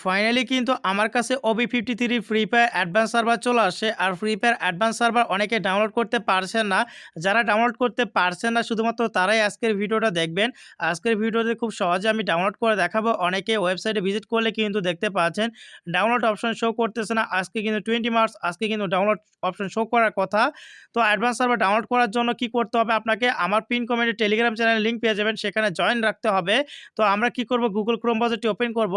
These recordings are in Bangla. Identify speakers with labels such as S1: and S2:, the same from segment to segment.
S1: ফাইনালি কিন্তু আমার কাছে OB53 free fire advance server চলে আসে। আর ফ্রি ফায়ার অ্যাডভান্স সার্ভার অনেকে ডাউনলোড করতে পারছেন না। যারা ডাউনলোড করতে পারছেন না শুধুমাত্র তারাই আজকের ভিডিওটা দেখবেন। আজকের ভিডিওতে খুব সহজে আমি ডাউনলোড করে দেখাবো। অনেকে ওয়েবসাইটে ভিজিট করলে কিন্তু দেখতে পাচ্ছেন ডাউনলোড অপশন শো করতেছে না। আজকে কিন্তু 20 মার্চ, আজকে কিন্তু ডাউনলোড অপশন শো করার কথা। তো অ্যাডভান্স সার্ভার ডাউনলোড করার জন্য কি করতে হবে আপনাকে? আমার পিন কমেন্টে টেলিগ্রাম চ্যানেলের লিঙ্ক পেয়ে যাবেন, সেখানে জয়েন রাখতে হবে। তো আমরা কি করব? গুগল ক্রোম ব্রাউজারটি ওপেন করব।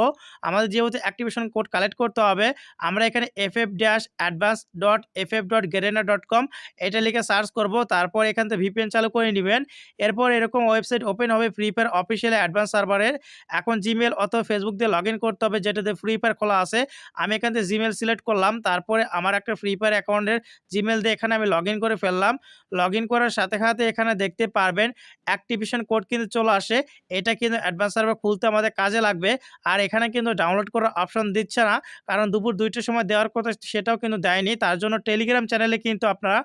S1: আমাদের যেহেতু অ্যাক্টিভেশন কোড কালেক্ট করতে হবে, আমরা এখানে ff-advance.ff.garena.com এটা লিখে সার্চ করব। তারপর এখান থেকে ভিপিএন চালু করে নিবেন। এরপর এরকম ওয়েবসাইট ওপেন হবে ফ্রি ফায়ার অফিসিয়াল অ্যাডভান্স সার্ভারের। এখন জিমেল অথবা ফেসবুক দিয়ে লগইন করতে হবে, যেটাতে ফ্রি ফায়ার খোলা আছে। আমি এখান থেকে জিমেল সিলেক্ট করলাম। তারপরে আমার একটা ফ্রি ফায়ার অ্যাকাউন্টের জিমেল দিয়ে এখানে আমি লগইন করে ফেললাম। লগইন করার সাথে সাথে এখানে দেখতে পারবেন অ্যাক্টিভেশন কোড কিন্তু চলে আসে। এটা কিন্তু অ্যাডভান্স সার্ভার খুলতে আমাদের কাজে লাগবে। আর এখানে কিন্তু ডাউনলোড করার অপশন দিচ্ছে না, কারণ দুপুর ২টার সময় দেওয়ার কথা সেটাও কিন্তু দেয়নি। তার জন্য টেলিগ্রাম চ্যানেলে কিন্তু আপনারা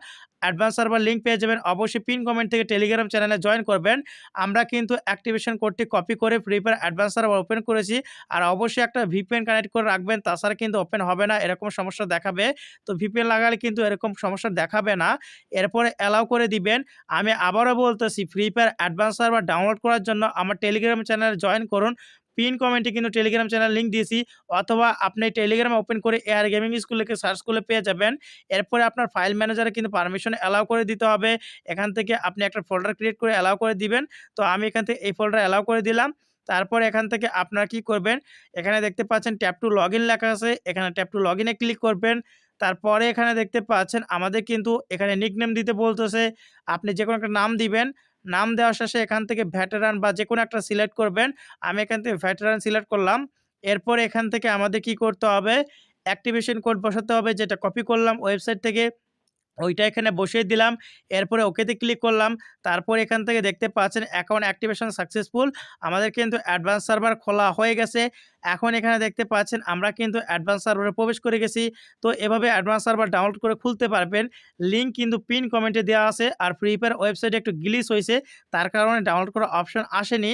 S1: অ্যাডভান্স সার্ভার লিঙ্ক পেয়ে যাবেন। অবশ্যই পিন কমেন্ট থেকে টেলিগ্রাম চ্যানেলে জয়েন করবেন। আমরা কিন্তু অ্যাক্টিভেশন কোডটি কপি করে free fire advance server open করেছি। আর অবশ্যই একটা ভিপিএন কানেক্ট করে রাখবেন, তাছাড়া কিন্তু ওপেন হবে না, এরকম সমস্যা দেখাবে। তো ভিপিএন লাগালে কিন্তু এরকম সমস্যা দেখাবে না। এরপরে অ্যালাউ করে দিবেন। আমি আবারও বলতেছি, free fire advance server download করার জন্য আমার টেলিগ্রাম চ্যানেলে জয়েন করুন। পিন কমেন্টে কিন্তু টেলিগ্রাম চ্যানেল লিঙ্ক দিয়েছি, অথবা আপনি টেলিগ্রাম ওপেন করে এআর গেমিং স্কুল লিখে সার্চ করলে পেয়ে যাবেন। এরপরে আপনার ফাইল ম্যানেজারে কিন্তু পারমিশন অ্যালাউ করে দিতে হবে। এখান থেকে আপনি একটা ফোল্ডার ক্রিয়েট করে অ্যালাউ করে দিবেন। তো আমি এখান থেকে এই ফোল্ডার অ্যালাউ করে দিলাম। তারপর এখান থেকে আপনারা কি করবেন? এখানে দেখতে পাচ্ছেন ট্যাপ টু লগইন লেখা আছে। এখানে ট্যাপ টু লগইনে ক্লিক করবেন। তারপরে এখানে দেখতে পাচ্ছেন আমাদের কিন্তু এখানে নিকনেম দিতে বলতেছে। আপনি যেকোনো একটা নাম দিবেন। নাম দেওয়ার শেষে এখান থেকে ভেটেরান বা যেকোনো একটা সিলেক্ট করবেন। আমি এখান থেকে ভেটেরান সিলেক্ট করলাম। এরপর এখান থেকে আমাদের কি করতে হবে? অ্যাক্টিভেশন কোড বসাতে হবে, যেটা কপি করলাম ওয়েবসাইট থেকে। ওইটা এখানে বসিয়ে দিলাম। এরপরে ওকেতে ক্লিক করলাম। তারপর এখান থেকে দেখতে পাচ্ছেন অ্যাকাউন্ট অ্যাক্টিভেশন সাকসেসফুল। আমাদের কিন্তু অ্যাডভান্স সার্ভার খোলা হয়ে গেছে। এখন এখানে দেখতে পাচ্ছেন আমরা কিন্তু অ্যাডভান্স সার্ভারে প্রবেশ করে গেছি। তো এভাবে অ্যাডভান্স সার্ভার ডাউনলোড করে খুলতে পারবেন। লিঙ্ক কিন্তু পিন কমেন্টে দেওয়া আছে। আর ফ্রি ফায়ার ওয়েবসাইটে একটু গ্লিচ হইছে, তার কারণে ডাউনলোড করার অপশন আসেনি।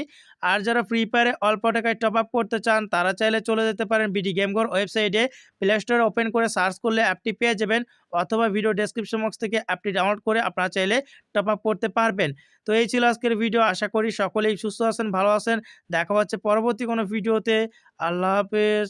S1: আর যারা ফ্রি ফায়ারে অল্প টাকায় টপ আপ করতে চান, তারা চাইলে চলে যেতে পারেন বিডি গেমঘর ওয়েবসাইটে। প্লে স্টোরে ওপেন করে সার্চ করলে অ্যাপটি পেয়ে যাবেন, অথবা ভিডিও ডেসক্রিপশন বক্স থেকে অ্যাপটি ডাউনলোড করে আপনারা চাইলে টপ আপ করতে পারবেন। তো এই ছিল আজকের ভিডিও। আশা করি সকলেই সুস্থ আছেন, ভালো আছেন। দেখা হচ্ছে পরবর্তী কোনো ভিডিওতে। আল্লাহ হাফেজ।